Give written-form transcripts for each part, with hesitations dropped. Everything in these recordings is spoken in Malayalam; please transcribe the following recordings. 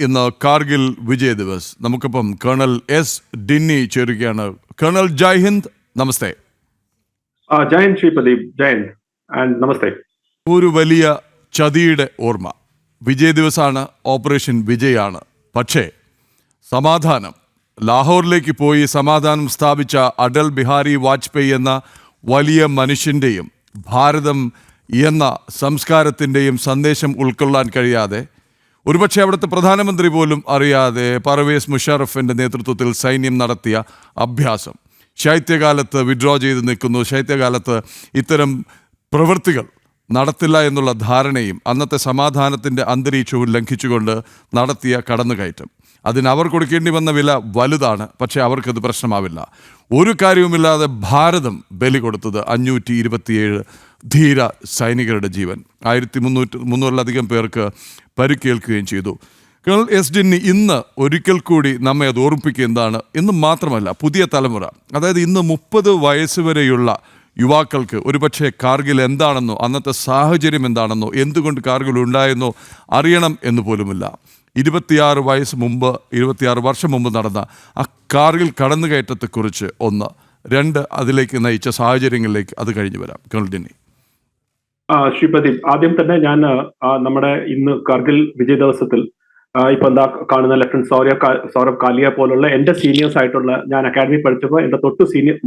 ഇന്ന് കാർഗിൽ വിജയ് ദിവസ്. നമുക്കിപ്പം കേണൽ എസ് ഡിന്നി ചേരുകയാണ്. കേണൽ ജയ് ഹിന്ദ്, നമസ്തേ. ജയ് ഹിന്ദ് ശ്രീ പ്രദീപ്, ജയ് ഹിന്ദ് ആൻഡ് നമസ്തേ. ഒരു വലിയ ചതിയുടെ ഓർമ്മ. വിജയ് ദിവസാണ്, ഓപ്പറേഷൻ വിജയാണ്. പക്ഷേ സമാധാനം, ലാഹോറിലേക്ക് പോയി സമാധാനം സ്ഥാപിച്ച അടൽ ബിഹാരി വാജ്പേയി എന്ന വലിയ മനുഷ്യൻ്റെയും ഭാരതം എന്ന സംസ്കാരത്തിൻ്റെയും സന്ദേശം ഉൾക്കൊള്ളാൻ കഴിയാതെ, ഒരുപക്ഷെ അവിടുത്തെ പ്രധാനമന്ത്രി പോലും അറിയാതെ പർവേസ് മുഷറഫിൻ്റെ നേതൃത്വത്തിൽ സൈന്യം നടത്തിയ അഭ്യാസം, ശൈത്യകാലത്ത് വിഡ്രോ ചെയ്ത് നിൽക്കുന്നു, ശൈത്യകാലത്ത് ഇത്തരം പ്രവൃത്തികൾ നടത്തില്ല എന്നുള്ള ധാരണയും അന്നത്തെ സമാധാനത്തിൻ്റെ അന്തരീക്ഷവും ലംഘിച്ചുകൊണ്ട് നടത്തിയ കടന്നുകയറ്റം, അതിന് അവർ കൊടുക്കേണ്ടി വന്ന വില വലുതാണ്. പക്ഷേ അവർക്കത് പ്രശ്നമാവില്ല. ഒരു കാര്യവുമില്ലാതെ ഭാരതം ബലി കൊടുത്തത് 527 ധീര സൈനികരുടെ ജീവൻ, 1300-ലധികം പേർക്ക് പരിക്കേൽക്കുകയും ചെയ്തു. കേണൽ എസ് ഡിന്നി ഇന്ന് ഒരിക്കൽ കൂടി നമ്മെ അത് ഓർമ്മിപ്പിക്കുന്നതാണ്. ഇന്ന് മാത്രമല്ല, പുതിയ തലമുറ, അതായത് ഇന്ന് 30 വയസ്സ് വരെയുള്ള യുവാക്കൾക്ക് ഒരുപക്ഷെ കാർഗിൽ എന്താണെന്നോ അന്നത്തെ സാഹചര്യം എന്താണെന്നോ എന്തുകൊണ്ട് കാർഗിൽ ഉണ്ടായെന്നോ അറിയണം എന്ന് പോലുമില്ല. 26 വർഷം മുമ്പ് നടന്ന ആ കാർഗിൽ കടന്നുകയറ്റത്തെക്കുറിച്ച് 1, 2 അതിലേക്ക് നയിച്ച സാഹചര്യങ്ങളിലേക്ക് അത് കഴിഞ്ഞു വരാം. കേണൽ ഡിന്നി. ശ്രീ പ്രദീപ്, ആദ്യം തന്നെ ഞാൻ നമ്മുടെ ഇന്ന് കാർഗിൽ വിജയ് ദിവസത്തിൽ ഇപ്പൊ എന്താ കാണുന്ന ലെഫ്റ്റനന്റ് സൗരഭ് കാലിയ പോലുള്ള എന്റെ സീനിയേഴ്സ് ആയിട്ടുള്ള, ഞാൻ അക്കാഡമി പഠിച്ചപ്പോൾ എന്റെ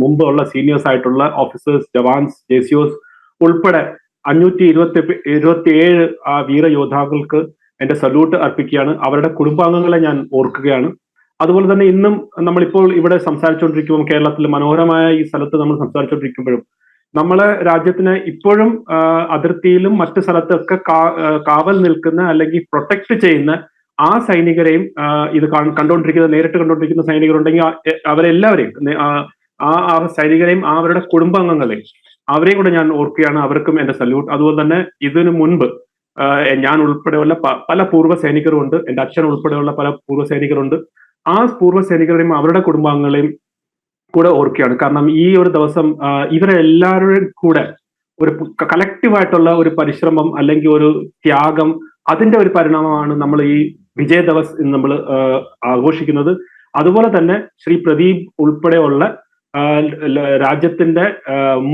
മുമ്പുള്ള സീനിയേഴ്സ് ആയിട്ടുള്ള ഓഫീസേഴ്സ്, ജവാൻസ്, ജെസിയോസ് ഉൾപ്പെടെ 527 ആ വീരയോദ്ധാക്കൾക്ക് എന്റെ സല്യൂട്ട് അർപ്പിക്കുകയാണ്. അവരുടെ കുടുംബാംഗങ്ങളെ ഞാൻ ഓർക്കുകയാണ്. അതുപോലെ തന്നെ ഇന്നും നമ്മളിപ്പോൾ ഇവിടെ സംസാരിച്ചുകൊണ്ടിരിക്കുമ്പോൾ, കേരളത്തിൽ മനോഹരമായ ഈ സ്ഥലത്ത് നമ്മൾ സംസാരിച്ചുകൊണ്ടിരിക്കുമ്പോഴും, നമ്മളെ രാജ്യത്തിന് ഇപ്പോഴും അതിർത്തിയിലും മറ്റു സ്ഥലത്തൊക്കെ കാവൽ നിൽക്കുന്ന അല്ലെങ്കിൽ പ്രൊട്ടക്ട് ചെയ്യുന്ന ആ സൈനികരെയും ഇത് നേരിട്ട് കണ്ടുകൊണ്ടിരിക്കുന്ന സൈനികരുണ്ടെങ്കിൽ അവരെല്ലാവരെയും, ആ സൈനികരെയും അവരുടെ കുടുംബാംഗങ്ങളെയും അവരെയും കൂടെ ഞാൻ ഓർക്കുകയാണ്. അവർക്കും എന്റെ സല്യൂട്ട്. അതുപോലെ തന്നെ ഇതിനു മുൻപ് ഞാൻ ഉൾപ്പെടെയുള്ള പല പൂർവ്വ സൈനികരുണ്ട്, എന്റെ അച്ഛൻ ഉൾപ്പെടെയുള്ള പല പൂർവ്വ സൈനികരുണ്ട്. ആ പൂർവ്വ സൈനികരെയും അവരുടെ കുടുംബാംഗങ്ങളെയും കൂടെ ഓർക്കുകയാണ്. കാരണം ഈ ഒരു ദിവസം ഇവരെ എല്ലാവരുടെയും കൂടെ ഒരു കളക്റ്റീവായിട്ടുള്ള ഒരു പരിശ്രമം അല്ലെങ്കിൽ ഒരു ത്യാഗം, അതിന്റെ ഒരു പരിണാമമാണ് നമ്മൾ ഈ വിജയ് ദിവസ് നമ്മൾ ആഘോഷിക്കുന്നത്. അതുപോലെ തന്നെ ശ്രീ പ്രദീപ് ഉൾപ്പെടെയുള്ള രാജ്യത്തിന്റെ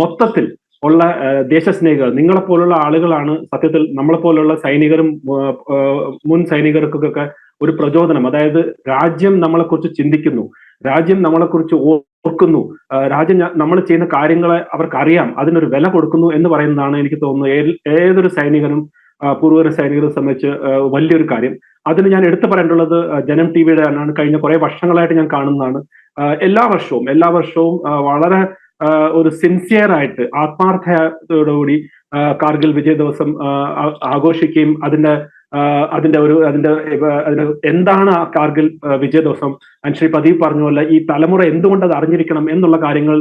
മൊത്തത്തിൽ ഉള്ള ദേശസ്നേഹികൾ, നിങ്ങളെപ്പോലുള്ള ആളുകളാണ് സത്യത്തിൽ നമ്മളെപ്പോലുള്ള സൈനികരും മുൻ സൈനികർക്കൊക്കെ ഒരു പ്രചോദനം. അതായത് രാജ്യം നമ്മളെക്കുറിച്ച് ചിന്തിക്കുന്നു, രാജ്യം നമ്മളെക്കുറിച്ച് ഓർക്കുന്നു, രാജ്യം നമ്മൾ ചെയ്യുന്ന കാര്യങ്ങളെ അവർക്കറിയാം, അതിനൊരു വില കൊടുക്കുന്നു എന്ന് പറയുന്നതാണ് എനിക്ക് തോന്നുന്നു ഏതൊരു സൈനികനും പൂർവ്വ സൈനികരെ സംബന്ധിച്ച് വലിയൊരു കാര്യം. അതിന് ഞാൻ എടുത്തു പറയേണ്ടുള്ളത് ജനം ടിവിയുടെ ആണ്. കഴിഞ്ഞ കുറെ വർഷങ്ങളായിട്ട് ഞാൻ കാണുന്നതാണ്. എല്ലാ വർഷവും വളരെ ഒരു സിൻസിയർ ആയിട്ട്, ആത്മാർത്ഥതയോടുകൂടി കാർഗിൽ വിജയ് ദിവസം ആഘോഷിക്കുകയും അതിന്റെ എന്താണ് ആ കാർഗിൽ വിജയ് ദിവസം, ശ്രീ പ്രദീപ് പറഞ്ഞ പോലെ ഈ തലമുറ എന്തുകൊണ്ട് അത് അറിഞ്ഞിരിക്കണം എന്നുള്ള കാര്യങ്ങൾ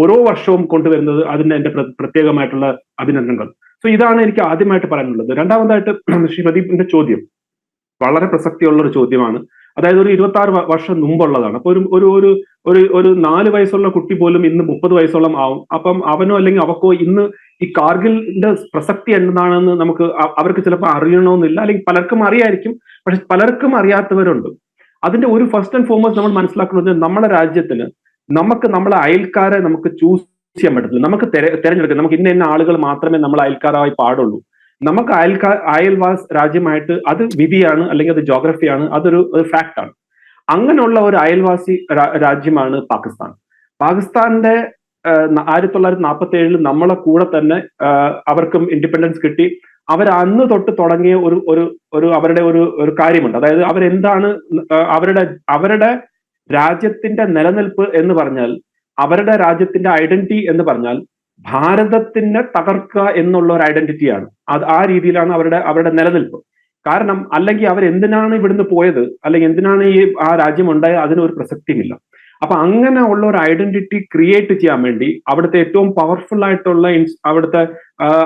ഓരോ വർഷവും കൊണ്ടുവരുന്നത്, അതിന്റെ എന്റെ പ്രത്യേകമായിട്ടുള്ള അഭിനന്ദനങ്ങൾ. സോ ഇതാണ് എനിക്ക് ആദ്യമായിട്ട് പറയാനുള്ളത്. രണ്ടാമതായിട്ട് ശ്രീ പ്രദീപിന്റെ ചോദ്യം വളരെ പ്രസക്തിയുള്ള ഒരു ചോദ്യമാണ്. അതായത് ഒരു 26 വർഷം മുമ്പുള്ളതാണ്. അപ്പൊ ഒരു 4 വയസ്സുള്ള കുട്ടി പോലും ഇന്ന് 30 വയസ്സോളം ആവും. അപ്പം അവനോ അല്ലെങ്കിൽ അവക്കോ ഇന്ന് ഈ കാർഗിലിന്റെ പ്രസക്തി എന്താണെന്ന് അവർക്ക് ചിലപ്പോൾ അറിയണമെന്നില്ല, അല്ലെങ്കിൽ പലർക്കും അറിയായിരിക്കും, പക്ഷെ പലർക്കും അറിയാത്തവരുണ്ട്. അതിന്റെ ഒരു ഫസ്റ്റ് ആൻഡ് ഫോർമോസ്റ്റ് നമ്മൾ മനസ്സിലാക്കുന്നത്, നമ്മുടെ രാജ്യത്തിന് നമ്മളെ അയൽക്കാരെ നമുക്ക് ചൂസ് ചെയ്യാൻ പറ്റത്തില്ല, നമുക്ക് തെരഞ്ഞെടുക്കാം. നമുക്ക് ഇന്ന ആളുകൾ മാത്രമേ നമ്മൾ അയൽക്കാരായി പാടുള്ളൂ. നമുക്ക് അയൽവാസ് രാജ്യമായിട്ട് അത് വിധിയാണ്, അല്ലെങ്കിൽ അത് ജോഗ്രഫിയാണ്, അതൊരു ഫാക്ട് ആണ്. അങ്ങനെയുള്ള ഒരു അയൽവാസി രാജ്യമാണ് പാകിസ്ഥാൻ. പാകിസ്ഥാന്റെ 1947 നമ്മളെ കൂടെ തന്നെ അവർക്കും ഇൻഡിപെൻഡൻസ് കിട്ടി. അന്ന് തൊട്ട് തുടങ്ങിയ അവരുടെ ഒരു കാര്യമുണ്ട്. അതായത് അവരെന്താണ് അവരുടെ രാജ്യത്തിന്റെ നിലനിൽപ്പ് എന്ന് പറഞ്ഞാൽ, അവരുടെ രാജ്യത്തിന്റെ ഐഡന്റിറ്റി എന്ന് പറഞ്ഞാൽ ഭാരതത്തിനെ തകർക്കുക എന്നുള്ള ഒരു ഐഡന്റിറ്റിയാണ്. ആ രീതിയിലാണ് അവരുടെ നിലനിൽപ്പ്. കാരണം അല്ലെങ്കിൽ അവരെന്തിനാണ് ഇവിടുന്ന് പോയത്, അല്ലെങ്കിൽ എന്തിനാണ് ആ രാജ്യം ഉണ്ടായത്, അതിനൊരു പ്രസക്തിയുമില്ല. അപ്പൊ അങ്ങനെ ഉള്ള ഒരു ഐഡന്റിറ്റി ക്രിയേറ്റ് ചെയ്യാൻ വേണ്ടി അവിടുത്തെ ഏറ്റവും പവർഫുൾ ആയിട്ടുള്ള അവിടുത്തെ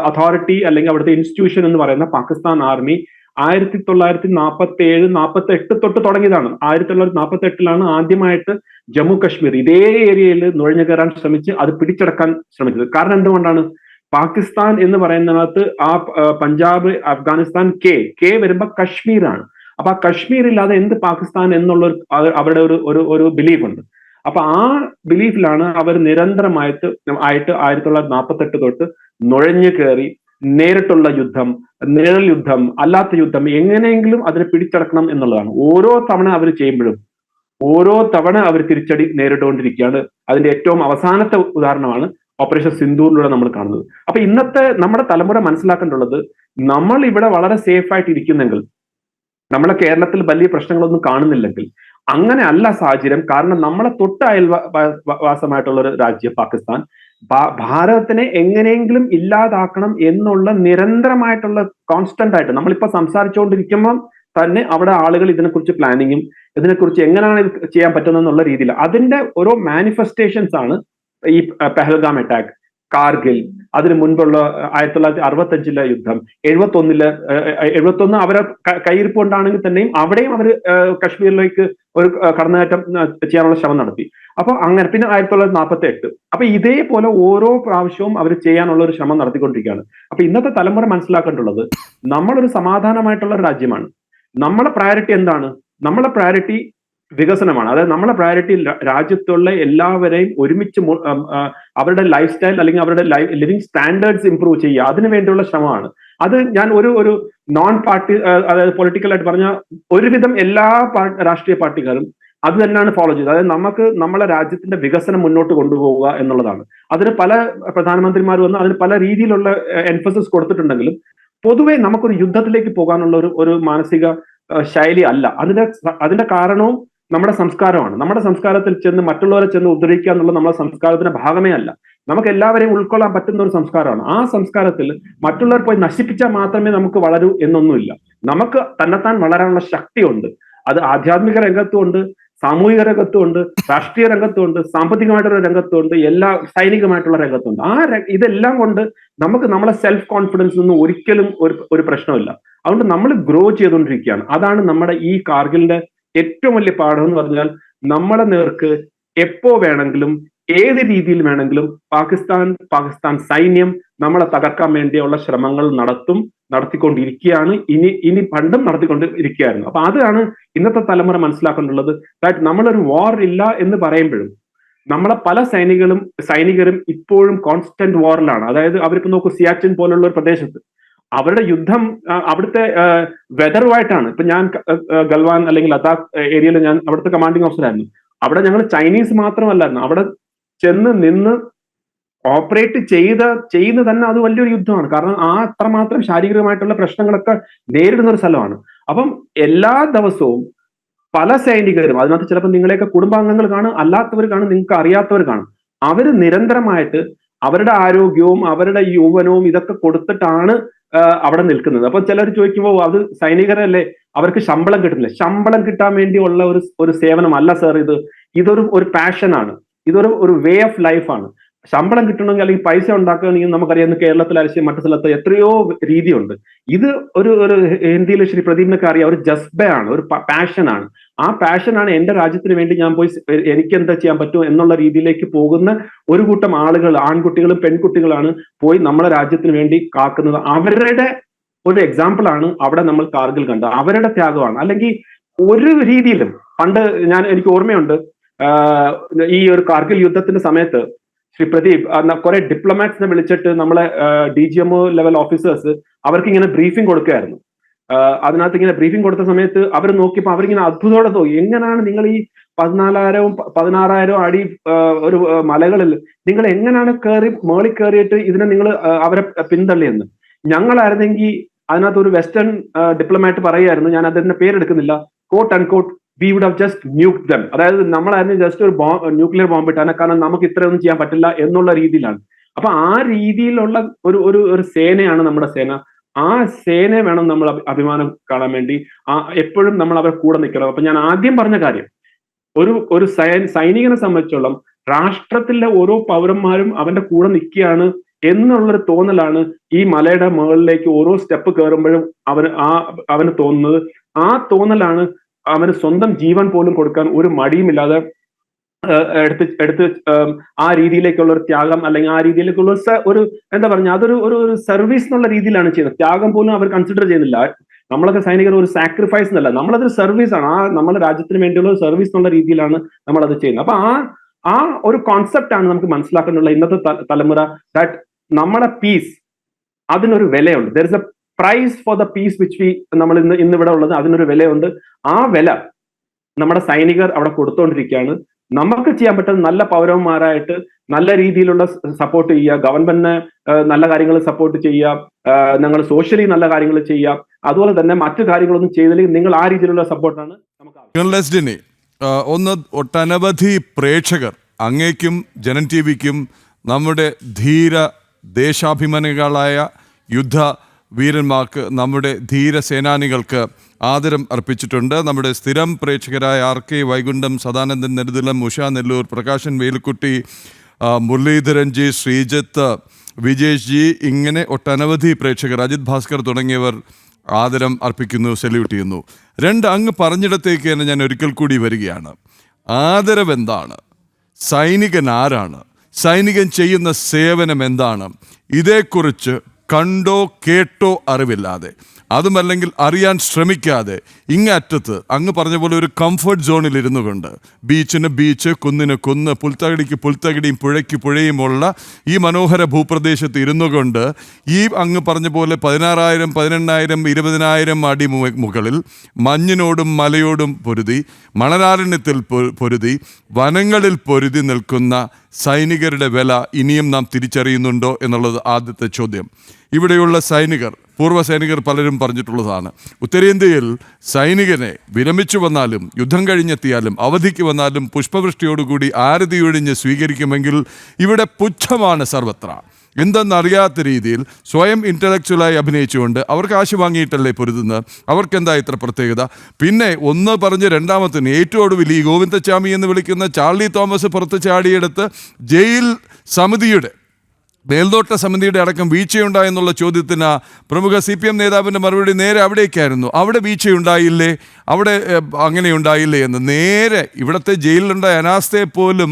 അതോറിറ്റി അല്ലെങ്കിൽ അവിടുത്തെ ഇൻസ്റ്റിറ്റ്യൂഷൻ എന്ന് പറയുന്ന പാകിസ്ഥാൻ ആർമി 1947-48 തൊട്ട് തുടങ്ങിയതാണ്. 1948 ആദ്യമായിട്ട് ജമ്മു കാശ്മീർ ഇതേ ഏരിയയിൽ നുഴഞ്ഞു കയറാൻ ശ്രമിച്ച് അത് പിടിച്ചെടുക്കാൻ ശ്രമിച്ചത്. കാരണം എന്തുകൊണ്ടാണ്? പാകിസ്ഥാൻ എന്ന് പറയുന്നതിനകത്ത് ആ പഞ്ചാബ്, അഫ്ഗാനിസ്ഥാൻ, കെ വരുമ്പോ കശ്മീരാണ്. അപ്പൊ ആ കശ്മീർ ഇല്ലാതെ എന്ത് പാകിസ്ഥാൻ എന്നുള്ള അവരുടെ ഒരു ബിലീഫ് ഉണ്ട്. അപ്പൊ ആ ബിലീഫിലാണ് അവർ നിരന്തരമായിട്ട് 1948 തൊട്ട് നുഴഞ്ഞു കയറി നേരിട്ടുള്ള യുദ്ധം, നിഴൽ യുദ്ധം, അല്ലാത്ത യുദ്ധം എങ്ങനെയെങ്കിലും അതിനെ പിടിച്ചടക്കണം എന്നുള്ളതാണ്. ഓരോ തവണ അവർ തിരിച്ചടി നേരിട്ടുകൊണ്ടിരിക്കുകയാണ്. അതിന്റെ ഏറ്റവും അവസാനത്തെ ഉദാഹരണമാണ് ഓപ്പറേഷൻ സിന്ദൂറിലൂടെ നമ്മൾ കാണുന്നത്. അപ്പൊ ഇന്നത്തെ നമ്മുടെ തലമുറ മനസ്സിലാക്കേണ്ടുള്ളത്, നമ്മൾ ഇവിടെ വളരെ സേഫ് ആയിട്ട് ഇരിക്കുന്നെങ്കിൽ, നമ്മളെ കേരളത്തിൽ വലിയ പ്രശ്നങ്ങളൊന്നും കാണുന്നില്ലെങ്കിൽ, അങ്ങനെ അല്ല സാഹചര്യം. കാരണം നമ്മളെ തൊട്ട് അയൽവാസമായിട്ടുള്ള ഒരു രാജ്യം പാകിസ്ഥാൻ ഭാരതത്തിനെ എങ്ങനെയെങ്കിലും ഇല്ലാതാക്കണം എന്നുള്ള നിരന്തരമായിട്ടുള്ള കോൺസ്റ്റന്റ് ആയിട്ട് നമ്മളിപ്പോ സംസാരിച്ചുകൊണ്ടിരിക്കുമ്പോൾ തന്നെ അവിടെ ആളുകൾ ഇതിനെക്കുറിച്ച് പ്ലാനിങ്ങും ഇതിനെക്കുറിച്ച് എങ്ങനെയാണ് ഇത് ചെയ്യാൻ പറ്റുന്നതെന്നുള്ള രീതിയിൽ അതിന്റെ ഓരോ മാനിഫെസ്റ്റേഷൻസ് ആണ് ഈ പെഹൽഗാം അറ്റാക്ക്, കാർഗിൽ, അതിനു മുൻപുള്ള 1965 യുദ്ധം, 71 അവരെ കയ്യിരിപ്പ് കൊണ്ടാണെങ്കിൽ തന്നെയും അവിടെയും അവർ കശ്മീരിലേക്ക് ഒരു കടന്നുകയറ്റം ചെയ്യാനുള്ള ശ്രമം നടത്തി. അപ്പൊ അങ്ങനെ പിന്നെ 1948. അപ്പൊ ഇതേപോലെ ഓരോ പ്രാവശ്യവും അവർ ചെയ്യാനുള്ള ഒരു ശ്രമം നടത്തിക്കൊണ്ടിരിക്കുകയാണ്. അപ്പൊ ഇന്നത്തെ തലമുറ മനസ്സിലാക്കേണ്ടുള്ളത്, നമ്മളൊരു സമാധാനമായിട്ടുള്ള ഒരു രാജ്യമാണ്. നമ്മളെ പ്രയോറിറ്റി എന്താണ്? നമ്മളെ പ്രയോറിറ്റി വികസനമാണ്. അതായത് നമ്മളെ പ്രയോറിറ്റി രാജ്യത്തുള്ള എല്ലാവരെയും ഒരുമിച്ച് അവരുടെ ലൈഫ് സ്റ്റൈൽ അല്ലെങ്കിൽ അവരുടെ ലിവിങ് സ്റ്റാൻഡേർഡ്സ് ഇംപ്രൂവ് ചെയ്യുക, അതിനു വേണ്ടിയുള്ള ശ്രമമാണ്. അത് ഞാൻ ഒരു നോൺ പാർട്ടി, അതായത് പൊളിറ്റിക്കൽ ആയിട്ട് പറഞ്ഞ ഒരുവിധം എല്ലാ രാഷ്ട്രീയ പാർട്ടിക്കാരും അത് തന്നെയാണ് ഫോളോ ചെയ്തത്. അതായത് നമുക്ക് നമ്മളെ രാജ്യത്തിന്റെ വികസനം മുന്നോട്ട് കൊണ്ടുപോവുക എന്നുള്ളതാണ്. അതിന് പല പ്രധാനമന്ത്രിമാർ വന്ന് അതിന് പല രീതിയിലുള്ള എംഫസിസ് കൊടുത്തിട്ടുണ്ടെങ്കിലും പൊതുവെ നമുക്കൊരു യുദ്ധത്തിലേക്ക് പോകാനുള്ള ഒരു മാനസിക ശൈലി അല്ല. അതിന്റെ കാരണവും നമ്മുടെ സംസ്കാരമാണ്. നമ്മുടെ സംസ്കാരത്തിൽ ചെന്ന് മറ്റുള്ളവരെ ചെന്ന് ഉദ്ധരിക്കുക എന്നുള്ള നമ്മുടെ സംസ്കാരത്തിന്റെ ഭാഗമേ അല്ല. നമുക്ക് എല്ലാവരെയും ഉൾക്കൊള്ളാൻ പറ്റുന്ന ഒരു സംസ്കാരമാണ്. ആ സംസ്കാരത്തിൽ മറ്റുള്ളവർ പോയി നശിപ്പിച്ചാൽ മാത്രമേ നമുക്ക് വളരൂ എന്നൊന്നുമില്ല. നമുക്ക് തന്നെത്താൻ വളരാനുള്ള ശക്തിയുണ്ട്. അത് ആധ്യാത്മിക രംഗത്തുമുണ്ട്, സാമൂഹിക രംഗത്തുമുണ്ട്, രാഷ്ട്രീയ രംഗത്തുമുണ്ട്, സാമ്പത്തികമായിട്ടുള്ള രംഗത്തുമുണ്ട്, എല്ലാ സൈനികമായിട്ടുള്ള രംഗത്തുണ്ട്. ഇതെല്ലാം കൊണ്ട് നമുക്ക് നമ്മളെ സെൽഫ് കോൺഫിഡൻസ് ഒന്നും ഒരിക്കലും ഒരു പ്രശ്നമില്ല. അതുകൊണ്ട് നമ്മൾ ഗ്രോ ചെയ്തുകൊണ്ടിരിക്കുകയാണ്. അതാണ് നമ്മുടെ ഈ കാർഗിലിന്റെ ഏറ്റവും വലിയ പാഠം എന്ന് പറഞ്ഞാൽ, നമ്മളെ നേർക്ക് എപ്പോ വേണമെങ്കിലും ഏത് രീതിയിൽ വേണമെങ്കിലും പാകിസ്ഥാൻ സൈന്യം നമ്മളെ തകർക്കാൻ വേണ്ടിയുള്ള ശ്രമങ്ങൾ നടത്തിക്കൊണ്ടിരിക്കുകയാണ്. ഇനി പണ്ടും നടത്തിക്കൊണ്ടിരിക്കുകയായിരുന്നു. അപ്പൊ അതാണ് ഇന്നത്തെ തലമുറ മനസ്സിലാക്കേണ്ടുള്ളത്. ദാറ്റ് നമ്മളൊരു വാർ ഇല്ല എന്ന് പറയുമ്പോഴും നമ്മളെ പല സൈനികരും ഇപ്പോഴും കോൺസ്റ്റന്റ് വാറിലാണ്. അതായത് അവരിപ്പോ നോക്കൂ, സിയാച്ചിൻ പോലുള്ള ഒരു പ്രദേശത്ത് അവരുടെ യുദ്ധം അവിടുത്തെ വെതറുമായിട്ടാണ്. ഇപ്പൊ ഞാൻ ഗൽവാൻ അല്ലെങ്കിൽ ലഡാക്ക് ഏരിയയിൽ ഞാൻ അവിടുത്തെ കമാൻഡിംഗ് ഓഫീസർ ആയിരുന്നു. അവിടെ ഞങ്ങൾ ചൈനീസ് മാത്രമല്ലായിരുന്നു, അവിടെ ചെന്ന് നിന്ന് ഓപ്പറേറ്റ് ചെയ്യുന്ന തന്നെ അത് വലിയൊരു യുദ്ധമാണ്. കാരണം അത്രമാത്രം ശാരീരികമായിട്ടുള്ള പ്രശ്നങ്ങളൊക്കെ നേരിടുന്ന ഒരു സ്ഥലമാണ്. അപ്പം എല്ലാ ദിവസവും പല സൈനികരും, അതിനകത്ത് ചിലപ്പോൾ നിങ്ങളെയൊക്കെ കുടുംബാംഗങ്ങൾ കാണും, അല്ലാത്തവർ കാണും, നിങ്ങൾക്ക് അറിയാത്തവർ കാണും, അവര് നിരന്തരമായിട്ട് അവരുടെ ആരോഗ്യവും അവരുടെ യൗവനവും ഇതൊക്കെ കൊടുത്തിട്ടാണ് അവിടെ നിൽക്കുന്നത്. അപ്പൊ ചിലർ ചോദിക്കുമ്പോൾ അത് സൈനികരല്ലേ, അവർക്ക് ശമ്പളം കിട്ടുന്നില്ല. ശമ്പളം കിട്ടാൻ വേണ്ടിയുള്ള ഒരു സേവനമല്ല സർ, ഇതൊരു പാഷനാണ്, ഇതൊരു വേ ഓഫ് ലൈഫാണ്. ശമ്പളം കിട്ടണമെങ്കിൽ അല്ലെങ്കിൽ പൈസ ഉണ്ടാക്കുകയാണെങ്കിൽ നമുക്കറിയാം കേരളത്തിൽ അലശ്യം മറ്റു സ്ഥലത്ത് എത്രയോ രീതിയുണ്ട്. ഇത് ഒരു ഹിന്ദിയിൽ ശ്രീ പ്രദീപിനൊക്കെ അറിയാം, ഒരു ജസ്ബയാണ്, ഒരു പാഷനാണ്. ആ പാഷനാണ് എന്റെ രാജ്യത്തിന് വേണ്ടി ഞാൻ പോയി എനിക്ക് എന്താ ചെയ്യാൻ പറ്റും എന്നുള്ള രീതിയിലേക്ക് പോകുന്ന ഒരു കൂട്ടം ആളുകൾ, ആൺകുട്ടികളും പെൺകുട്ടികളാണ് പോയി നമ്മളെ രാജ്യത്തിന് വേണ്ടി കാക്കുന്നത്. അവരുടെ ഒരു എക്സാമ്പിൾ ആണ് അവിടെ നമ്മൾ കാർഗിൽ കണ്ടത്. അവരുടെ ത്യാഗമാണ്. അല്ലെങ്കിൽ ഒരു രീതിയിലും പണ്ട് എനിക്ക് ഓർമ്മയുണ്ട്, ഈ ഒരു കാർഗിൽ യുദ്ധത്തിന്റെ സമയത്ത് ശ്രീ പ്രദീപ് കുറെ ഡിപ്ലോമാറ്റ്സിനെ വിളിച്ചിട്ട് നമ്മളെ DGMO ലെവൽ ഓഫീസേഴ്സ് അവർക്ക് ഇങ്ങനെ ബ്രീഫിംഗ് കൊടുക്കുകയായിരുന്നു. അതിനകത്ത് ഇങ്ങനെ ബ്രീഫിംഗ് കൊടുത്ത സമയത്ത് അവർ നോക്കിയപ്പോൾ അവരിങ്ങനെ അത്ഭുതത്തോടെ തോന്നി, എങ്ങനെയാണ് നിങ്ങൾ ഈ 14,000-16,000 അടി ഒരു മലകളിൽ നിങ്ങൾ എങ്ങനെയാണ് മേളിൽ കയറിയിട്ട് ഇതിനെ നിങ്ങൾ അവരെ പിന്തള്ളിയെന്ന്. ഞങ്ങളായിരുന്നെങ്കിൽ അതിനകത്ത് ഒരു വെസ്റ്റേൺ ഡിപ്ലോമാറ്റ് പറയുമായിരുന്നു, ഞാൻ അതിന്റെ പേരെടുക്കുന്നില്ല, quote and quote we would have just nuked them. അതായത് നമ്മളായിരുന്നു ജസ്റ്റ് ഒരു ന്യൂക്ലിയർ ബോംബ് ഇട്ടാണ്, കാരണം നമുക്ക് ഇത്രയൊന്നും ചെയ്യാൻ പറ്റില്ല എന്നുള്ള രീതിയിലാണ്. അപ്പൊ ആ രീതിയിലുള്ള ഒരു സേനയാണ് നമ്മുടെ സേന. ആ സേനയെ വേണം നമ്മൾ അഭിമാനം കാണാൻ വേണ്ടി. എപ്പോഴും നമ്മൾ അവരെ കൂടെ നിൽക്കണം. അപ്പൊ ഞാൻ ആദ്യം പറഞ്ഞ കാര്യം, ഒരു സൈനികനെ സംബന്ധിച്ചോളം രാഷ്ട്രത്തിലെ ഓരോ പൗരന്മാരും അവന്റെ കൂടെ നിൽക്കുകയാണ് എന്നുള്ളൊരു തോന്നലാണ് ഈ മലയുടെ മുകളിലേക്ക് ഓരോ സ്റ്റെപ്പ് കയറുമ്പോഴും അവന് തോന്നുന്നത്. ആ തോന്നലാണ് അവന് സ്വന്തം ജീവൻ പോലും കൊടുക്കാൻ ഒരു മടിയുമില്ലാതെ എടുത്ത് ആ രീതിയിലേക്കുള്ള ഒരു ത്യാഗം, അല്ലെങ്കിൽ ആ രീതിയിലേക്കുള്ള എന്താ പറഞ്ഞ അതൊരു സർവീസ് എന്നുള്ള രീതിയിലാണ് ചെയ്യുന്നത്. ത്യാഗം പോലും അവർ കൺസിഡർ ചെയ്യുന്നില്ല. നമ്മളൊക്കെ സൈനികർ ഒരു സാക്രിഫൈസ് എന്നല്ല, നമ്മളതൊരു സർവീസ് ആണ്. നമ്മുടെ രാജ്യത്തിന് വേണ്ടിയുള്ള ഒരു സർവീസ് എന്നുള്ള രീതിയിലാണ് നമ്മളത് ചെയ്യുന്നത്. അപ്പൊ ആ ഒരു കോൺസെപ്റ്റ് ആണ് നമുക്ക് മനസ്സിലാക്കാനുള്ള ഇന്നത്തെ തലമുറ. ദാറ്റ് നമ്മുടെ പീസ്, അതിനൊരു വിലയുണ്ട്. There is a price for the peace which നമ്മൾ ഇന്നിവിടെ ഉള്ളത്, അതിനൊരു വിലയുണ്ട്. ആ വില നമ്മുടെ സൈനികർ അവിടെ കൊടുത്തുകൊണ്ടിരിക്കുകയാണ്. നമുക്ക് ചെയ്യാൻ പറ്റുന്ന നല്ല പൗരന്മാരായിട്ട് നല്ല രീതിയിലുള്ള സപ്പോർട്ട് ചെയ്യുക, ഗവൺമെന്റിനെ നല്ല കാര്യങ്ങൾ സപ്പോർട്ട് ചെയ്യുക, ഞങ്ങൾ സോഷ്യലി നല്ല കാര്യങ്ങൾ ചെയ്യുക. അതുപോലെ തന്നെ മറ്റു കാര്യങ്ങളൊന്നും ചെയ്തില്ലെങ്കിൽ നിങ്ങൾ ആ രീതിയിലുള്ള സപ്പോർട്ടാണ് നമുക്ക്. ഒന്ന്, ഒട്ടനവധി പ്രേക്ഷകർ അങ്ങേക്കും ജനൻ ടി വിക്കും നമ്മുടെ ധീര ദേശാഭിമാനികളായ യുദ്ധ വീരന്മാർക്ക്, നമ്മുടെ ധീര സേനാനികൾക്ക് ആദരം അർപ്പിച്ചിട്ടുണ്ട്. നമ്മുടെ സ്ഥിരം പ്രേക്ഷകരായ RK വൈകുണ്ഠം, സദാനന്ദൻ നെടുതലം, ഉഷ നെല്ലൂർ, പ്രകാശൻ വേലുക്കുട്ടി, മുരളീധരൻ ജി, ശ്രീജിത്ത്, വിജേഷ് ജി, ഇങ്ങനെ ഒട്ടനവധി പ്രേക്ഷകർ, അജിത് ഭാസ്കർ തുടങ്ങിയവർ ആദരം അർപ്പിക്കുന്നു, സല്യൂട്ട് ചെയ്യുന്നു. അങ്ങ് പറഞ്ഞിടത്തേക്ക് തന്നെ ഞാൻ ഒരിക്കൽ കൂടി വരികയാണ്. ആദരവ് എന്താണ്? സൈനികൻ ആരാണ്? സൈനികൻ ചെയ്യുന്ന സേവനം എന്താണ്? ഇതേക്കുറിച്ച് കണ്ടോ കേട്ടോ അറിവില്ലാതെ, അതുമല്ലെങ്കിൽ അറിയാൻ ശ്രമിക്കാതെ, ഇങ്ങറ്റത്ത് അങ്ങ് പറഞ്ഞ പോലെ ഒരു കംഫർട്ട് സോണിൽ ഇരുന്നു കൊണ്ട്, ബീച്ചിന് ബീച്ച്, കുന്നിന് കുന്ന്, പുൽത്തകിടിക്ക് പുൽത്തകിടിയും പുഴയ്ക്ക് പുഴയുമുള്ള ഈ മനോഹര ഭൂപ്രദേശത്ത് ഇരുന്നു കൊണ്ട് ഈ അങ്ങ് പറഞ്ഞ പോലെ 16,000, 18,000, 20,000 അടി മുകളിൽ മഞ്ഞിനോടും മലയോടും പൊരുതി, മണലാരണ്യത്തിൽ പൊരുതി, വനങ്ങളിൽ പൊരുതി നിൽക്കുന്ന സൈനികരുടെ വില ഇനിയും നാം തിരിച്ചറിയുന്നുണ്ടോ എന്നുള്ളത് ആദ്യത്തെ ചോദ്യം. ഇവിടെയുള്ള സൈനികർ, പൂർവ്വ സൈനികർ പലരും പറഞ്ഞിട്ടുള്ളതാണ്, ഉത്തരേന്ത്യയിൽ സൈനികനെ വിരമിച്ചു വന്നാലും യുദ്ധം കഴിഞ്ഞെത്തിയാലും അവധിക്ക് വന്നാലും പുഷ്പവൃഷ്ടിയോടുകൂടി ആരതിയൊഴിഞ്ഞ് സ്വീകരിക്കുമെങ്കിൽ ഇവിടെ പുച്ഛമാണ് സർവത്ര. എന്തെന്നറിയാത്ത രീതിയിൽ സ്വയം ഇൻ്റലക്ച്വലായി അഭിനയിച്ചുകൊണ്ട് അവർ കാശ് വാങ്ങിയിട്ടല്ലേ പൊരുതുന്നത്, അവർക്കെന്താ ഇത്ര പ്രത്യേകത? പിന്നെ ഒന്ന് പറഞ്ഞ് രണ്ടാമത്തിന് ഏറ്റവും ഒടുവിൽ ഈ ഗോവിന്ദച്ചാമി എന്ന് വിളിക്കുന്ന ചാർലി തോമസ് പുറത്ത് ചാടിയെടുത്ത് ജയിൽ സമിതിയുടെ, മേൽനോട്ട സമിതിയുടെ അടക്കം വീഴ്ചയുണ്ടായെന്നുള്ള ചോദ്യത്തിന് പ്രമുഖ CPM നേതാവിൻ്റെ മറുപടി നേരെ അവിടേക്കായിരുന്നു. അവിടെ വീഴ്ചയുണ്ടായില്ലേ, അവിടെ അങ്ങനെയുണ്ടായില്ലേ എന്ന്. നേരെ ഇവിടുത്തെ ജയിലിലുണ്ടായ അനാസ്ഥയെ പോലും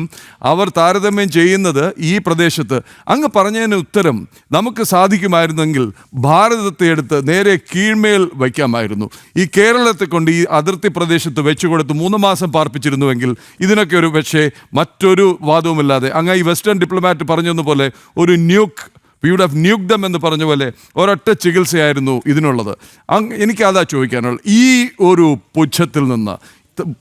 അവർ താരതമ്യം ചെയ്യുന്നത് ഈ പ്രദേശത്ത്. അങ്ങ് പറഞ്ഞതിന് ഉത്തരം നമുക്ക് സാധിക്കുമായിരുന്നെങ്കിൽ ഭാരതത്തെ എടുത്ത് നേരെ കീഴ്മേൽ വയ്ക്കാമായിരുന്നു. ഈ കേരളത്തെ കൊണ്ട് ഈ അതിർത്തി പ്രദേശത്ത് വെച്ചുകൊടുത്ത് 3 മാസം പാർപ്പിച്ചിരുന്നുവെങ്കിൽ ഇതിനൊക്കെ ഒരു പക്ഷേ മറ്റൊരു വാദവുമില്ലാതെ, അങ്ങ് ഈ വെസ്റ്റേൺ ഡിപ്ലോമാറ്റ് പറഞ്ഞതുപോലെ ഒരു nuke, we would have nuke them എന്ന് പറഞ്ഞ പോലെ ഒരൊറ്റ ചികിത്സയായിരുന്നു ഇതിനുള്ളത്. എനിക്കതാ ചോദിക്കാനുള്ളത്. ഈ ഒരു പുച്ഛത്തിൽ നിന്ന്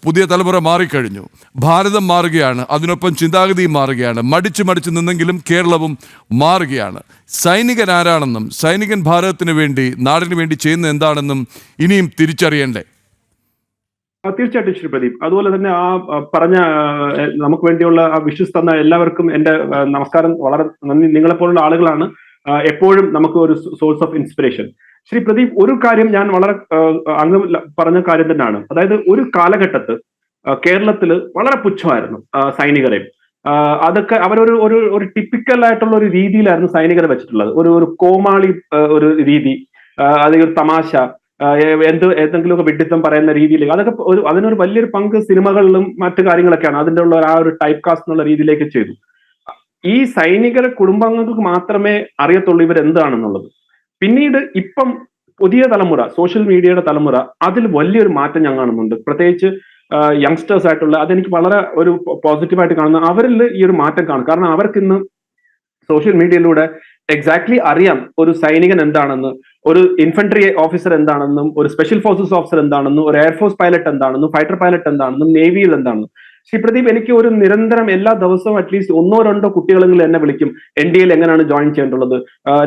പുതിയ തലമുറ മാറിക്കഴിഞ്ഞു, ഭാരതം മാറുകയാണ്, അതിനൊപ്പം ചിന്താഗതിയും മാറുകയാണ്. മടിച്ച് നിന്നെങ്കിലും കേരളവും മാറുകയാണ്. സൈനികൻ ആരാണെന്നും സൈനികൻ ഭാരതത്തിന് വേണ്ടി, നാടിന് വേണ്ടി ചെയ്യുന്ന എന്താണെന്നും ഇനിയും തിരിച്ചറിയണ്ടേ? തീർച്ചയായിട്ടും ശ്രീ പ്രദീപ്. അതുപോലെ തന്നെ പറഞ്ഞ നമുക്ക് വേണ്ടിയുള്ള വിഷസ് തന്ന എല്ലാവർക്കും എന്റെ നമസ്കാരം. വളരെ നന്ദി. നിങ്ങളെപ്പോലുള്ള ആളുകളാണ് എപ്പോഴും നമുക്ക് ഒരു source of inspiration. Shri Pradeep, ഒരു കാര്യം ഞാൻ വളരെ അങ്ങ് പറഞ്ഞ കാര്യം തന്നെയാണ്. അതായത് ഒരു കാലഘട്ടത്ത് കേരളത്തിൽ വളരെ പുച്ഛമായിരുന്നു സൈനികരെ. അതൊക്കെ അവരൊരു ഒരു ടിപ്പിക്കൽ ആയിട്ടുള്ള ഒരു രീതിയിലായിരുന്നു സൈനികരെ വെച്ചിട്ടുള്ളത്. ഒരു കോമാളി ഒരു രീതി, അതൊരു തമാശ, എന്തെങ്കിലുമൊക്കെ വിഡിത്തം പറയുന്ന രീതിയിൽ, അതൊക്കെ അതിനൊരു വലിയൊരു പങ്ക് സിനിമകളിലും മറ്റു കാര്യങ്ങളൊക്കെയാണ്. അതിൻ്റെ ഉള്ള ആ ഒരു ടൈപ്പ് കാസ്റ്റ് എന്നുള്ള രീതിയിലേക്ക് ചെയ്തു. ഈ സൈനികരെ കുടുംബാംഗങ്ങൾക്ക് മാത്രമേ അറിയത്തുള്ളൂ ഇവരെന്താണെന്നുള്ളത്. പിന്നീട് ഇപ്പം പുതിയ തലമുറ, സോഷ്യൽ മീഡിയയുടെ തലമുറ, അതിൽ വലിയൊരു മാറ്റം ഞാൻ കാണുന്നുണ്ട്. പ്രത്യേകിച്ച് യങ്സ്റ്റേഴ്സ് ആയിട്ടുള്ള, അതെനിക്ക് വളരെ ഒരു പോസിറ്റീവായിട്ട് കാണുന്ന, അവരിൽ ഈ ഒരു മാറ്റം കാണും. കാരണം അവർക്കിന്ന് സോഷ്യൽ മീഡിയയിലൂടെ എക്സാക്ട്ലി അറിയാം ഒരു സൈനികൻ എന്താണെന്ന്, ഒരു ഇൻഫൻട്രി ഓഫീസർ എന്താണെന്നും, ഒരു സ്പെഷ്യൽ ഫോഴ്സസ് ഓഫീസർ എന്താണെന്നും, ഒരു എയർഫോഴ്സ് പൈലറ്റ് എന്താണെന്നും, ഫൈറ്റർ പൈലറ്റ് എന്താണെന്നും, നേവിയിൽ എന്താണെന്നും. ശ്രീ പ്രദീപ്, എനിക്ക് ഒരു നിരന്തരം എല്ലാ ദിവസവും അറ്റ്ലീസ്റ്റ് 1-2 കുട്ടികളെങ്കിലും എന്നെ വിളിക്കും, NDAയിൽ എങ്ങനെയാണ് ജോയിൻ ചെയ്യേണ്ടുള്ളത്,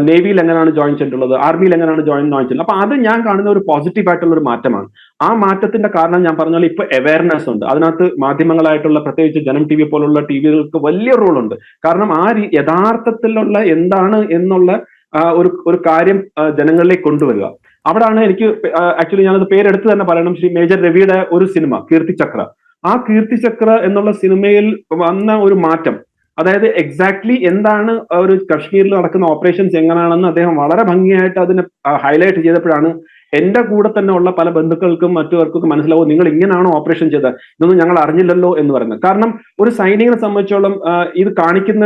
നേവിയിൽ എങ്ങനെയാണ് ജോയിൻ ചെയ്യേണ്ടുള്ളത്, ആർമിയിൽ എങ്ങനെയാണ് ജോയിൻ ചെയ്യേണ്ടത്. അപ്പൊ അത് ഞാൻ കാണുന്ന ഒരു പോസിറ്റീവ് ആയിട്ടുള്ള ഒരു മാറ്റമാണ്. ആ മാറ്റത്തിന്റെ കാരണം ഞാൻ പറഞ്ഞ പോലെ ഇപ്പൊ അവയർനെസ് ഉണ്ട്. അതിനകത്ത് മാധ്യമങ്ങളായിട്ടുള്ള, പ്രത്യേകിച്ച് ജനം TV പോലുള്ള TVകൾക്ക് വലിയ റോളുണ്ട്. കാരണം ആ യഥാർത്ഥത്തിലുള്ള എന്താണ് എന്നുള്ള ഒരു കാര്യം ജനങ്ങളിലേക്ക് കൊണ്ടുവരിക. അവിടാണ് എനിക്ക് ആക്ച്വലി ഞാനത് പേരെടുത്ത് തന്നെ പറയണം. ശ്രീ മേജർ രവിയുടെ ഒരു സിനിമ കീർത്തിചക്ര, ആ കീർത്തിചക്ര എന്നുള്ള സിനിമയിൽ വന്ന ഒരു മാറ്റം, അതായത് എക്സാക്ട്ലി എന്താണ് ഒരു കശ്മീരിൽ നടക്കുന്ന ഓപ്പറേഷൻസ് എങ്ങനെയാണെന്ന് അദ്ദേഹം വളരെ ഭംഗിയായിട്ട് അതിനെ ഹൈലൈറ്റ് ചെയ്തപ്പോഴാണ് എന്റെ കൂടെ തന്നെ ഉള്ള പല ബന്ധുക്കൾക്കും മറ്റുവർക്കും മനസ്സിലാവും, നിങ്ങൾ ഇങ്ങനെയാണോ ഓപ്പറേഷൻ ചെയ്തത്, ഇതൊന്നും ഞങ്ങൾ അറിഞ്ഞില്ലല്ലോ എന്ന് പറയുന്നത്. കാരണം ഒരു സൈനികനെ സംബന്ധിച്ചോളം ഇത് കാണിക്കുന്ന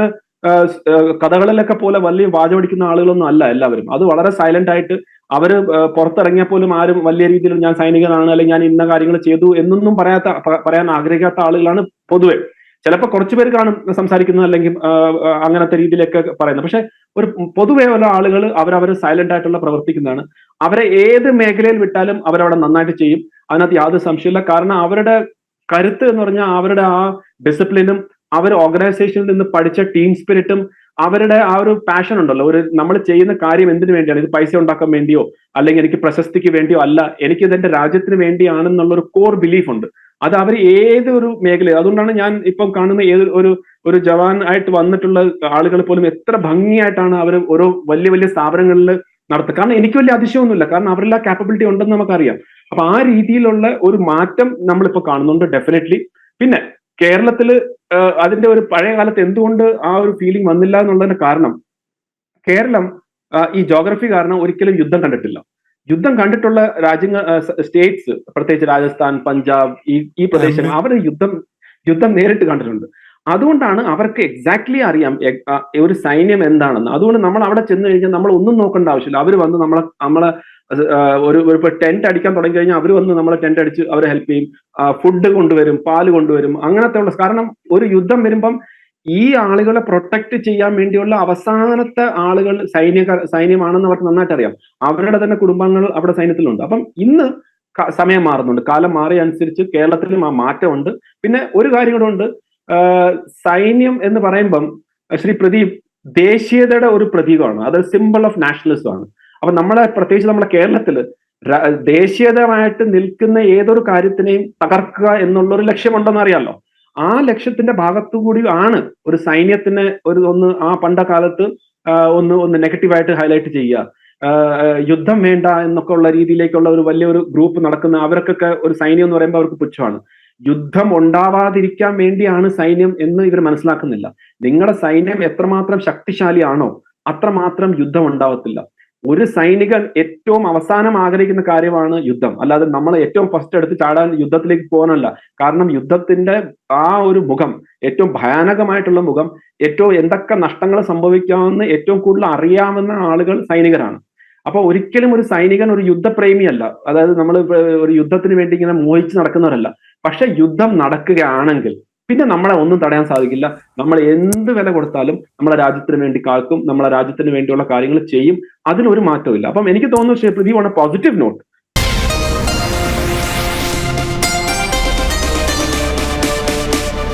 കഥകളിലൊക്കെ പോലെ വലിയ വാചമടിക്കുന്ന ആളുകളൊന്നും അല്ല എല്ലാവരും. അത് വളരെ സൈലന്റ് ആയിട്ട് അവര് പുറത്തിറങ്ങിയാൽ പോലും ആരും വലിയ രീതിയിൽ ഞാൻ സൈനികനാണ് അല്ലെങ്കിൽ ഞാൻ ഇന്ന കാര്യങ്ങൾ ചെയ്തു എന്നൊന്നും പറയാൻ ആഗ്രഹിക്കാത്ത ആളുകളാണ് പൊതുവെ. ചിലപ്പോൾ കുറച്ചു പേര് കാണും സംസാരിക്കുന്നത് അല്ലെങ്കിൽ അങ്ങനത്തെ രീതിയിലൊക്കെ പറയുന്നത്. പക്ഷെ ഒരു പൊതുവെ ഉള്ള ആളുകൾ അവരവർ സൈലന്റ് ആയിട്ടുള്ള പ്രവർത്തിക്കുന്നതാണ്. അവരെ ഏത് മേഖലയിൽ വിട്ടാലും അവരവിടെ നന്നായിട്ട് ചെയ്യും. അതിനകത്ത് യാതൊരു സംശയമില്ല. കാരണം അവരുടെ കരുത്ത് എന്ന് പറഞ്ഞാൽ അവരുടെ ആ ഡിസിപ്ലിനും അവർ ഓർഗനൈസേഷനിൽ നിന്ന് പഠിച്ച ടീം സ്പിരിറ്റും അവരുടെ ആ ഒരു പാഷൻ ഉണ്ടല്ലോ, ഒരു നമ്മൾ ചെയ്യുന്ന കാര്യം എന്തിനു വേണ്ടിയാണ്, ഇത് പൈസ ഉണ്ടാക്കാൻ വേണ്ടിയോ അല്ലെങ്കിൽ എനിക്ക് പ്രശസ്തിക്ക് വേണ്ടിയോ അല്ല, എനിക്ക് ഇതെന്റെ രാജ്യത്തിന് വേണ്ടിയാണെന്നുള്ള ഒരു കോർ ബിലീഫ് ഉണ്ട്. അത് അവർ ഏതൊരു മേഖല, അതുകൊണ്ടാണ് ഞാൻ ഇപ്പം കാണുന്ന ഏത് ഒരു ജവാൻ ആയിട്ട് വന്നിട്ടുള്ള ആളുകൾ പോലും എത്ര ഭംഗിയായിട്ടാണ് അവർ ഓരോ വലിയ വലിയ സ്ഥാപനങ്ങളിൽ നടത്തുക. കാരണം എനിക്ക് വലിയ അതിശയമൊന്നുമില്ല, കാരണം അവരെല്ലാം കാപ്പബിലിറ്റി ഉണ്ടെന്ന് നമുക്കറിയാം. അപ്പൊ ആ രീതിയിലുള്ള ഒരു മാറ്റം നമ്മളിപ്പോ കാണുന്നുണ്ട് ഡെഫിനറ്റ്ലി. പിന്നെ കേരളത്തില് അതിന്റെ ഒരു പഴയ കാലത്ത് എന്തുകൊണ്ട് ആ ഒരു ഫീലിംഗ് വന്നില്ല എന്നുള്ളതിന്റെ കാരണം, കേരളം ഈ ജോഗ്രഫി കാരണം ഒരിക്കലും യുദ്ധം കണ്ടിട്ടില്ല. യുദ്ധം കണ്ടിട്ടുള്ള സ്റ്റേറ്റ്സ്, പ്രത്യേകിച്ച് രാജസ്ഥാൻ, പഞ്ചാബ്, ഈ പ്രദേശങ്ങൾ, അവർ യുദ്ധം നേരിട്ട് കണ്ടിട്ടുണ്ട്. അതുകൊണ്ടാണ് അവർക്ക് എക്സാക്ട്ലി അറിയാം ഒരു സൈന്യം എന്താണെന്ന്. അതുകൊണ്ട് നമ്മൾ അവിടെ ചെന്ന് കഴിഞ്ഞാൽ നമ്മൾ ഒന്നും നോക്കേണ്ട ആവശ്യമില്ല. അവർ വന്ന് നമ്മളെ ഇപ്പൊ ടെന്റ് അടിക്കാൻ തുടങ്ങി കഴിഞ്ഞാൽ അവർ വന്ന് നമ്മളെ ടെന്റ് അടിച്ച് അവരെ ഹെൽപ്പ് ചെയ്യും. ഫുഡ് കൊണ്ടുവരും, പാല് കൊണ്ടുവരും, അങ്ങനത്തെ ഉള്ള. കാരണം ഒരു യുദ്ധം വരുമ്പം ഈ ആളുകളെ പ്രൊട്ടക്ട് ചെയ്യാൻ വേണ്ടിയുള്ള അവസാനത്തെ ആളുകൾ സൈന്യമാണെന്ന് അവർക്ക് നന്നായിട്ട് അറിയാം. അവരുടെ തന്നെ കുടുംബങ്ങൾ അവിടെ സൈന്യത്തിലുണ്ട്. അപ്പം ഇന്ന് സമയം മാറുന്നുണ്ട്, കാലം മാറിയ അനുസരിച്ച് കേരളത്തിലും ആ മാറ്റമുണ്ട്. പിന്നെ ഒരു കാര്യം കൂടെ ഉണ്ട്, സൈന്യം എന്ന് പറയുമ്പം ശ്രീ പ്രദീപ് ദേശീയതയുടെ ഒരു പ്രതീകമാണ്, അത് സിമ്പിൾ ഓഫ് നാഷണലിസം ആണ്. അപ്പൊ പ്രത്യേകിച്ച് നമ്മളെ കേരളത്തില് ദേശീയതമായിട്ട് നിൽക്കുന്ന ഏതൊരു കാര്യത്തിനെയും തകർക്കുക എന്നുള്ളൊരു ലക്ഷ്യമുണ്ടെന്ന് അറിയാമല്ലോ. ആ ലക്ഷ്യത്തിന്റെ ഭാഗത്തുകൂടി ആണ് ഒരു സൈന്യത്തിന് ഒന്ന് ആ പണ്ട കാലത്ത് ഒന്ന് നെഗറ്റീവായിട്ട് ഹൈലൈറ്റ് ചെയ്യുക, യുദ്ധം വേണ്ട എന്നൊക്കെ ഉള്ള രീതിയിലേക്കുള്ള ഒരു വലിയൊരു ഗ്രൂപ്പ് നടക്കുന്ന അവർക്കൊക്കെ ഒരു സൈന്യം എന്ന് പറയുമ്പോൾ അവർക്ക് പുച്ഛമാണ്. യുദ്ധം ഉണ്ടാവാതിരിക്കാൻ വേണ്ടിയാണ് സൈന്യം എന്ന് ഇവർ മനസ്സിലാക്കുന്നില്ല. നിങ്ങളുടെ സൈന്യം എത്രമാത്രം ശക്തിശാലിയാണോ അത്രമാത്രം യുദ്ധം ഉണ്ടാവത്തില്ല. ഒരു സൈനികൻ ഏറ്റവും അവസാനം ആഗ്രഹിക്കുന്ന കാര്യമാണ് യുദ്ധം, അല്ലാതെ നമ്മൾ ഏറ്റവും ഫസ്റ്റ് എടുത്ത് ചാടാൻ യുദ്ധത്തിലേക്ക് പോകാനല്ല. കാരണം യുദ്ധത്തിന്റെ ആ ഒരു മുഖം, ഏറ്റവും ഭയാനകമായിട്ടുള്ള മുഖം, ഏറ്റവും എന്തൊക്കെ നഷ്ടങ്ങൾ സംഭവിക്കാമെന്ന് ഏറ്റവും കൂടുതൽ അറിയാവുന്ന ആളുകൾ സൈനികരാണ്. അപ്പൊ ഒരിക്കലും ഒരു സൈനികൻ ഒരു യുദ്ധപ്രേമിയല്ല, അതായത് നമ്മൾ ഒരു യുദ്ധത്തിന് വേണ്ടി ഇങ്ങനെ മോഹിച്ച് നടക്കുന്നവരല്ല. പക്ഷെ യുദ്ധം നടക്കുകയാണെങ്കിൽ പിന്നെ നമ്മളെ ഒന്നും തടയാൻ സാധിക്കില്ല. നമ്മൾ എന്ത് വില കൊടുത്താലും നമ്മളെ രാജ്യത്തിന് വേണ്ടി കാക്കും, നമ്മളെ രാജ്യത്തിന് വേണ്ടിയുള്ള കാര്യങ്ങൾ ചെയ്യും. അതിനൊരു മാറ്റമില്ല. അപ്പം എനിക്ക് തോന്നുന്നു Shri Pradeep, on A positive not,